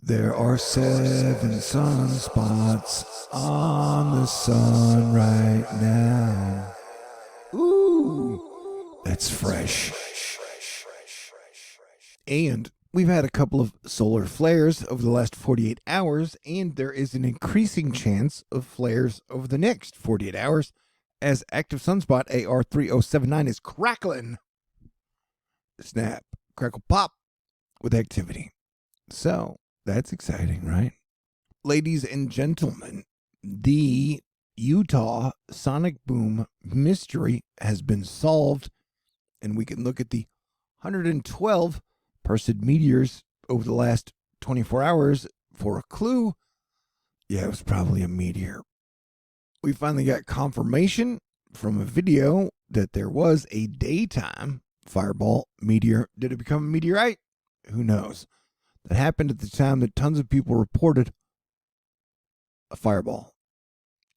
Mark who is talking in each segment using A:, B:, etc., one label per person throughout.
A: There are 7 sunspots on the sun right now. Ooh, that's fresh. And we've had a couple of solar flares over the last 48 hours, and there is an increasing chance of flares over the next 48 hours as active sunspot AR3079 is crackling. Snap, crackle, pop with activity. So, that's exciting, right? Ladies and gentlemen, the Utah sonic boom mystery has been solved, and we can look at the 112 Perseid meteors over the last 24 hours for a clue. Yeah, it was probably a meteor. We finally got confirmation from a video that there was a daytime fireball meteor. Did it become a meteorite? Who knows? That happened at the time that tons of people reported a fireball.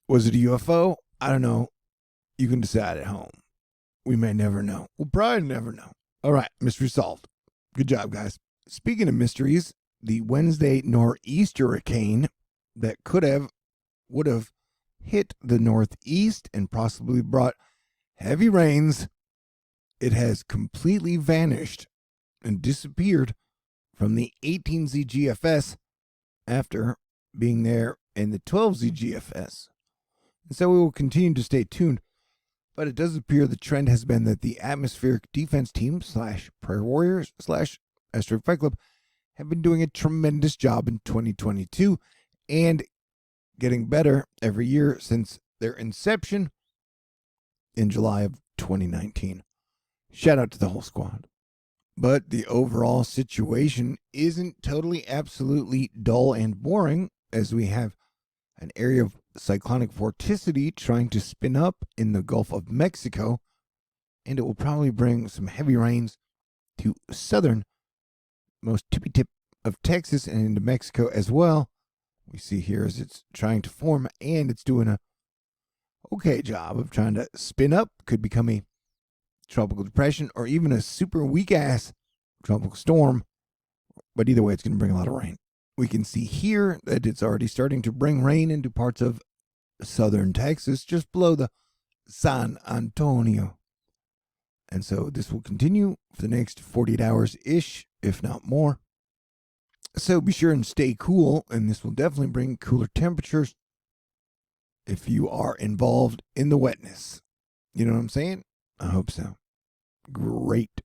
A: Was it a UFO? I don't know. You can decide at home. We may never know. We'll probably never know. All right, mystery solved. Good job, guys. Speaking of mysteries, the Wednesday nor'easter hurricane that would have hit the northeast and possibly brought heavy rains, it has completely vanished and disappeared from the 18Z GFS after being there in the 12Z GFS. And so we will continue to stay tuned, but it does appear the trend has been that the atmospheric defense team / prayer warriors / asteroid fight club have been doing a tremendous job in 2022 and getting better every year since their inception in July of 2019. Shout out to the whole squad. But the overall situation isn't totally absolutely dull and boring, as we have an area of cyclonic vorticity trying to spin up in the Gulf of Mexico, and it will probably bring some heavy rains to southern, most tippy tip of Texas and into Mexico as well. We see here as it's trying to form, and it's doing a okay job of trying to spin up. Could become a tropical depression or even a super weak ass tropical storm, but either way it's going to bring a lot of rain. We can see here that it's already starting to bring rain into parts of southern Texas just below the San Antonio, and so this will continue for the next 48 hours ish, if not more. So be sure and stay cool, and this will definitely bring cooler temperatures if you are involved in the wetness. You know what I'm saying? I hope so. Great.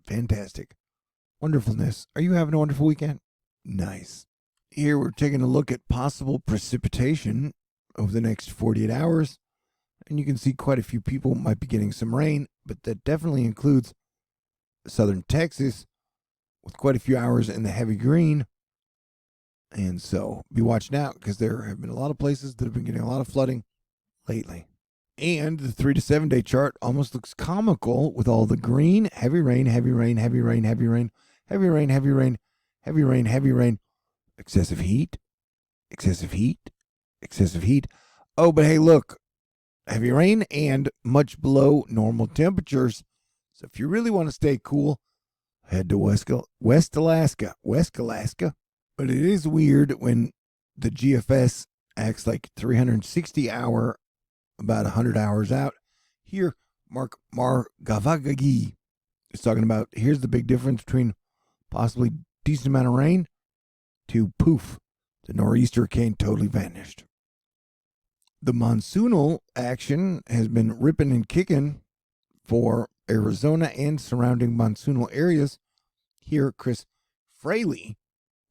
A: Fantastic. Wonderfulness. Are you having a wonderful weekend? Nice. Here we're taking a look at possible precipitation over the next 48 hours. And you can see quite a few people might be getting some rain, but that definitely includes southern Texas with quite a few hours in the heavy green. And so be watching out because there have been a lot of places that have been getting a lot of flooding lately. And the 3 to 7 day chart almost looks comical with all the green, heavy rain, heavy rain, heavy rain, heavy rain, heavy rain, heavy rain, heavy rain, heavy rain, excessive heat, excessive heat, excessive heat. Oh, but hey, look, heavy rain and much below normal temperatures. So if you really want to stay cool, head to West Alaska. But it is weird when the GFS acts like 360 hour, about 100 hours out. Here, Mark Margavagagi is talking about, here's the big difference between possibly decent amount of rain to poof, the nor'easter hurricane totally vanished. The monsoonal action has been ripping and kicking for Arizona and surrounding monsoonal areas. Here, Chris Fraley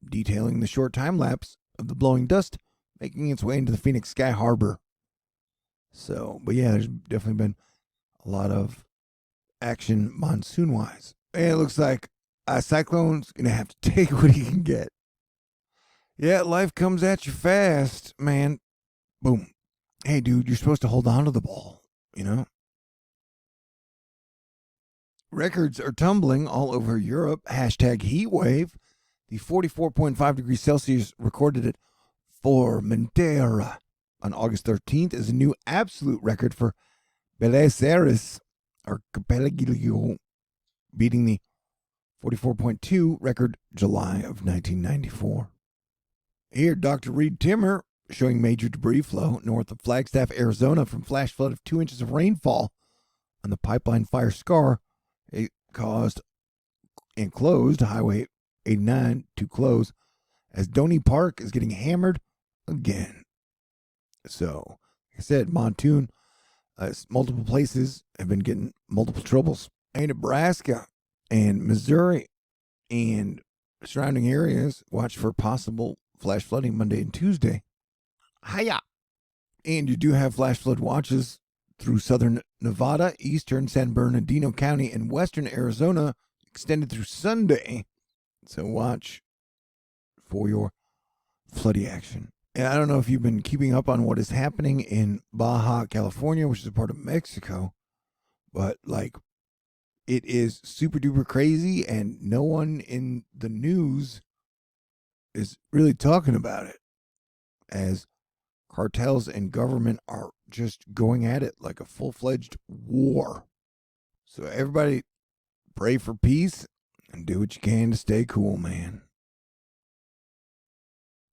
A: detailing the short time lapse of the blowing dust making its way into the Phoenix Sky Harbor. So, but yeah, there's definitely been a lot of action monsoon-wise. And it looks like a cyclone's going to have to take what he can get. Yeah, life comes at you fast, man. Boom. Hey, dude, you're supposed to hold on to the ball, you know? Records are tumbling all over Europe. Hashtag Heatwave. The 44.5 degrees Celsius recorded at Formentera on August 13th is a new absolute record for Buenos Aires Archipelago, beating the 44.2 record July of 1994. Here, Dr. Reed Timmer showing major debris flow north of Flagstaff, Arizona from flash flood of 2 inches of rainfall on the pipeline fire scar. It caused and closed Highway 89 to close as Donny Park is getting hammered again. So, like I said, Monsoon, multiple places have been getting multiple troubles. And Nebraska and Missouri and surrounding areas watch for possible flash flooding Monday and Tuesday. Hiya! And you do have flash flood watches through southern Nevada, eastern San Bernardino County, and western Arizona, extended through Sunday. So watch for your floody action. And I don't know if you've been keeping up on what is happening in Baja California, which is a part of Mexico, but like it is super duper crazy, and no one in the news is really talking about it, as cartels and government are just going at it like a full-fledged war. So everybody pray for peace and do what you can to stay cool, man.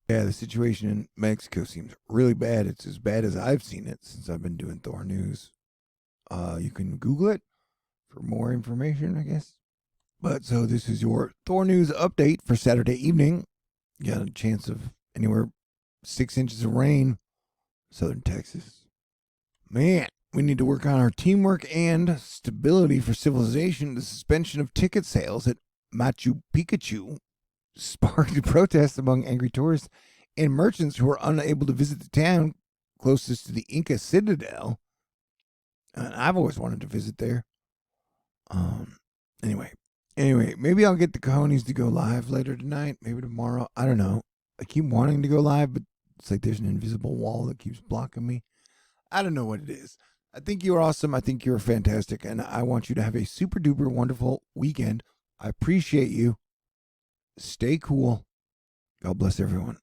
A: Yeah, the situation in Mexico seems really bad. It's as bad as I've seen it since I've been doing THORnews. You can Google it for more information, I guess. But so this is your THORnews update for Saturday evening. You got a chance of anywhere 6 inches of rain, southern Texas. Man, we need to work on our teamwork and stability for civilization. The suspension of ticket sales at Machu Picchu sparked protests among angry tourists and merchants who were unable to visit the town closest to the Inca Citadel. And I've always wanted to visit there. Anyway, maybe I'll get the cojones to go live later tonight, maybe tomorrow. I don't know. I keep wanting to go live, but it's like there's an invisible wall that keeps blocking me. I don't know what it is. I think you're awesome. I think you're fantastic. And I want you to have a super duper wonderful weekend. I appreciate you. Stay cool. God bless everyone.